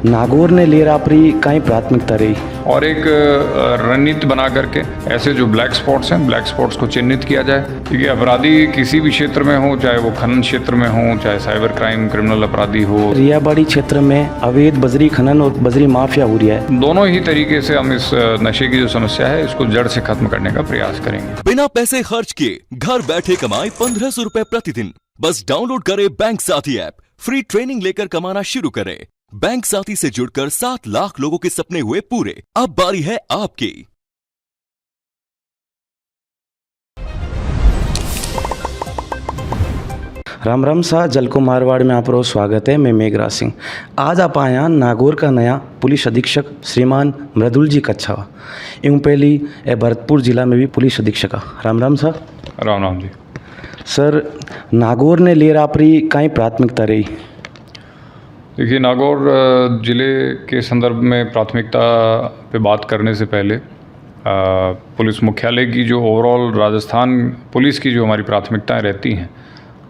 नागौर ने लेरापरी काई प्राथमिकता रही और एक रणनीति बना करके ऐसे जो ब्लैक स्पॉट्स हैं, ब्लैक स्पॉट्स को चिन्हित किया जाए, क्योंकि अपराधी किसी भी क्षेत्र में हो, चाहे वो खनन क्षेत्र में हो, चाहे साइबर क्राइम क्रिमिनल अपराधी हो। रियाबाड़ी क्षेत्र में अवैध बजरी खनन और बजरी माफिया हो रहा है। दोनों ही तरीके से हम इस नशे की जो समस्या है इसको जड़ से खत्म करने का प्रयास करेंगे। बिना पैसे खर्च किए घर बैठे कमाए 1500 रुपए प्रतिदिन। बस डाउनलोड करें बैंक साथी ऐप, फ्री ट्रेनिंग लेकर कमाना शुरू करें। बैंक साथी से जुड़कर 7 लाख लोगों के सपने हुए पूरे। अब बारी है आपकी। राम राम सा जलको मारवाड़ में आप लोग स्वागत है। मैं मेघराज सिंह। आज आप आए हैं नागौर का नया पुलिस अधीक्षक श्रीमान मृदुल जी कच्छावा एवं पहली भरतपुर जिला में भी पुलिस अधीक्षक। राम राम सर। राम राम जी। सर, नागौर ने लेरापरी काई प्राथमिकता रही? देखिए, नागौर ज़िले के संदर्भ में प्राथमिकता पे बात करने से पहले पुलिस मुख्यालय की जो ओवरऑल राजस्थान पुलिस की जो हमारी प्राथमिकताएं रहती हैं,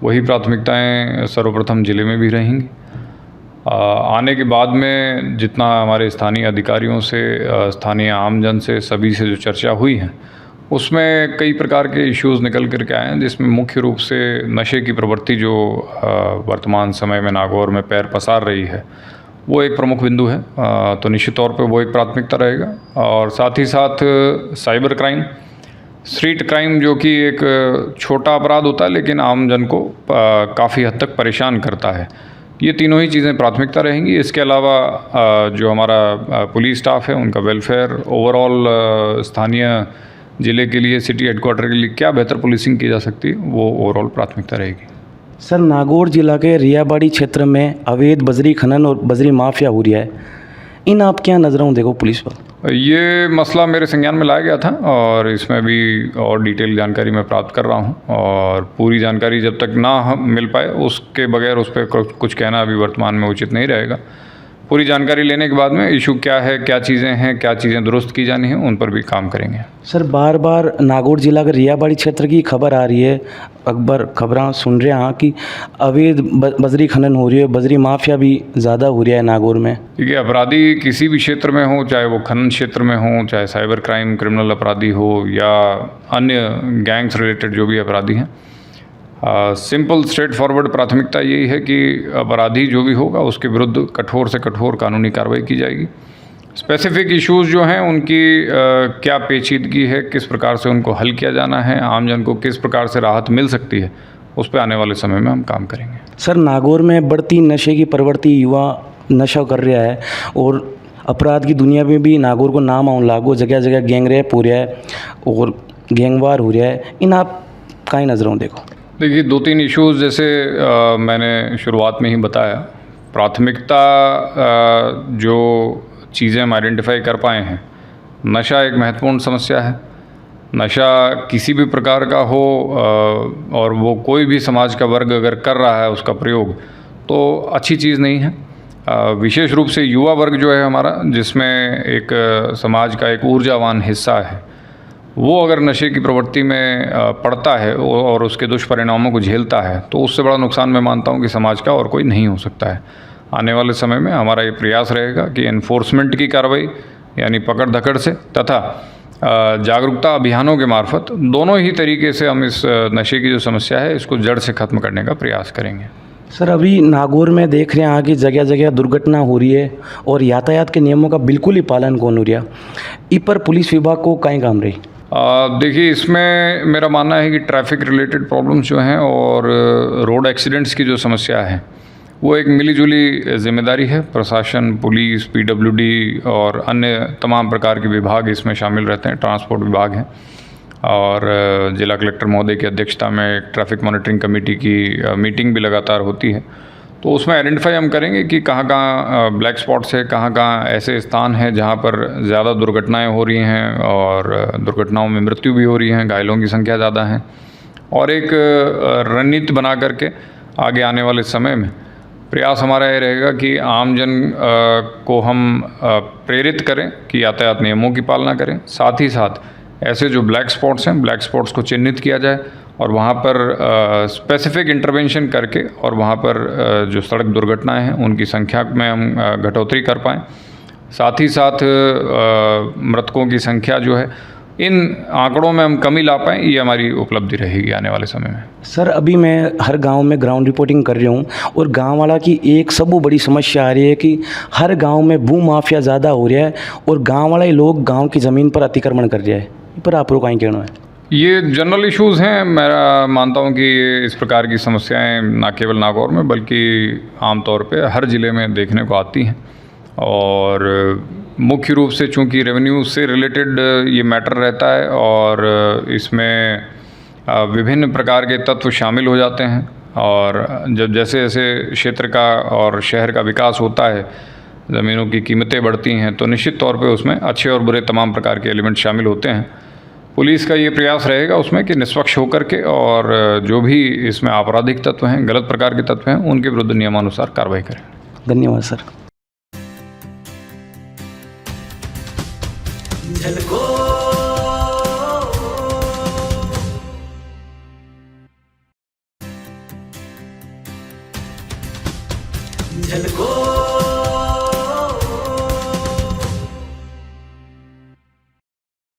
वही प्राथमिकताएं सर्वप्रथम ज़िले में भी रहेंगी। आने के बाद में जितना हमारे स्थानीय अधिकारियों से, स्थानीय आमजन से, सभी से जो चर्चा हुई है, उसमें कई प्रकार के इश्यूज़ निकल कर के आए हैं, जिसमें मुख्य रूप से नशे की प्रवृत्ति जो वर्तमान समय में नागौर में पैर पसार रही है, वो एक प्रमुख बिंदु है। तो निश्चित तौर पे वो एक प्राथमिकता रहेगा। और साथ ही साथ साइबर क्राइम, स्ट्रीट क्राइम, जो कि एक छोटा अपराध होता है लेकिन आम जन को काफ़ी हद तक परेशान करता है, ये तीनों ही चीज़ें प्राथमिकता रहेंगी। इसके अलावा जो हमारा पुलिस स्टाफ है, उनका वेलफेयर, ओवरऑल स्थानीय ज़िले के लिए, सिटी हेडक्वार्टर के लिए क्या बेहतर पुलिसिंग की जा सकती है, वो ओवरऑल प्राथमिकता रहेगी। सर, नागौर जिला के रियाबाड़ी क्षेत्र में अवैध बजरी खनन और बजरी माफिया हो रहा है, इन आप क्या नज़रों देखो पुलिस पर? ये मसला मेरे संज्ञान में लाया गया था और इसमें भी और डिटेल जानकारी मैं प्राप्त कर रहा हूँ, और पूरी जानकारी जब तक ना मिल पाए उसके बगैर उस पर कुछ कहना अभी वर्तमान में उचित नहीं रहेगा। पूरी जानकारी लेने के बाद में इशू क्या है, क्या चीज़ें हैं, क्या चीज़ें दुरुस्त की जानी हैं, उन पर भी काम करेंगे। सर, बार बार नागौर जिला के रियाबाड़ी क्षेत्र की खबर आ रही है, अखबार खबरें सुन रहे हैं कि अवैध बजरी खनन हो रही है, बजरी माफिया भी ज़्यादा हो रहा है नागौर में। देखिए, अपराधी किसी भी क्षेत्र में हो, चाहे वो खनन क्षेत्र में हो, चाहे साइबर क्राइम क्रिमिनल अपराधी हो, या अन्य गैंग्स रिलेटेड जो भी अपराधी हैं, सिंपल स्ट्रेट फॉरवर्ड प्राथमिकता यही है कि अपराधी जो भी होगा उसके विरुद्ध कठोर से कठोर कानूनी कार्रवाई की जाएगी। स्पेसिफिक इश्यूज़ जो हैं उनकी क्या पेचीदगी है, किस प्रकार से उनको हल किया जाना है, आमजन को किस प्रकार से राहत मिल सकती है, उस पर आने वाले समय में हम काम करेंगे। सर, नागौर में बढ़ती नशे की प्रवृत्ति, युवा नशा कर रहा है और अपराध की दुनिया में भी नागौर को नाम आने लागो, जगह जगह गैंग रेप हो रहा है और गैंगवार हो रहा है, इन आप काई नज़रों देखो? देखिए, 2-3 इश्यूज़ जैसे मैंने शुरुआत में ही बताया, प्राथमिकता जो चीज़ें हम आइडेंटिफाई कर पाए हैं, नशा एक महत्वपूर्ण समस्या है। नशा किसी भी प्रकार का हो और वो कोई भी समाज का वर्ग अगर कर रहा है उसका प्रयोग, तो अच्छी चीज़ नहीं है। विशेष रूप से युवा वर्ग जो है हमारा, जिसमें एक समाज का एक ऊर्जावान हिस्सा है, वो अगर नशे की प्रवृत्ति में पड़ता है और उसके दुष्परिणामों को झेलता है, तो उससे बड़ा नुकसान मैं मानता हूँ कि समाज का और कोई नहीं हो सकता है। आने वाले समय में हमारा ये प्रयास रहेगा कि एनफोर्समेंट की कार्रवाई, यानी पकड़ धकड़ से, तथा जागरूकता अभियानों के मार्फत, दोनों ही तरीके से हम इस नशे की जो समस्या है इसको जड़ से खत्म करने का प्रयास करेंगे। सर, अभी नागौर में देख रहे हैं कि जगह जगह दुर्घटना हो रही है और यातायात के नियमों का बिल्कुल ही पालन कौन हो रहा, इस पर पुलिस विभाग को कहीं काम रही? देखिए, इसमें मेरा मानना है कि ट्रैफिक रिलेटेड प्रॉब्लम्स जो हैं और रोड एक्सीडेंट्स की जो समस्या है, वो एक मिलीजुली जिम्मेदारी है। प्रशासन, पुलिस, पीडब्ल्यूडी और अन्य तमाम प्रकार के विभाग इसमें शामिल रहते हैं। ट्रांसपोर्ट विभाग है और जिला कलेक्टर महोदय की अध्यक्षता में एक ट्रैफिक मॉनिटरिंग कमेटी की मीटिंग भी लगातार होती है। तो उसमें आइडेंटिफाई हम करेंगे कि कहाँ कहाँ ब्लैक स्पॉट्स है, कहाँ कहाँ ऐसे स्थान हैं जहाँ पर ज़्यादा दुर्घटनाएं हो रही हैं और दुर्घटनाओं में मृत्यु भी हो रही हैं, घायलों की संख्या ज़्यादा है, और एक रणनीति बना करके आगे आने वाले समय में प्रयास हमारा ये रहेगा कि आमजन को हम प्रेरित करें कि यातायात नियमों की पालना करें। साथ ही साथ ऐसे जो ब्लैक स्पॉट्स हैं, ब्लैक स्पॉट्स को चिन्हित किया जाए और वहाँ पर स्पेसिफिक इंटरवेंशन करके और वहाँ पर जो सड़क दुर्घटनाएं हैं उनकी संख्या में हम घटोतरी कर पाएँ। साथ ही साथ मृतकों की संख्या जो है इन आंकड़ों में हम कमी ला पाएँ, ये हमारी उपलब्धि रहेगी आने वाले समय में। सर अभी मैं हर गांव में ग्राउंड रिपोर्टिंग कर रही हूँ और गांव वाला की एक सबसे बड़ी समस्या आ रही है कि हर गांव में भू माफिया ज़्यादा हो रहा है और गांव वाले लोग गांव की ज़मीन पर अतिक्रमण कर रहा है। पर आप लोग कहीं कहना है? ये जनरल इश्यूज़ हैं। मैं मानता हूँ कि इस प्रकार की समस्याएं ना केवल नागौर में बल्कि आमतौर पे हर ज़िले में देखने को आती हैं और मुख्य रूप से चूँकि रेवेन्यू से रिलेटेड ये मैटर रहता है और इसमें विभिन्न प्रकार के तत्व शामिल हो जाते हैं और जब जैसे जैसे क्षेत्र का और शहर का विकास होता है, ज़मीनों की कीमतें बढ़ती हैं, तो निश्चित तौर पे उसमें अच्छे और बुरे तमाम प्रकार के एलिमेंट शामिल होते हैं। पुलिस का ये प्रयास रहेगा उसमें कि निष्पक्ष होकर के और जो भी इसमें आपराधिक तत्व हैं, गलत प्रकार के तत्व हैं, उनके विरुद्ध नियमानुसार कार्रवाई करें। धन्यवाद सर। झलको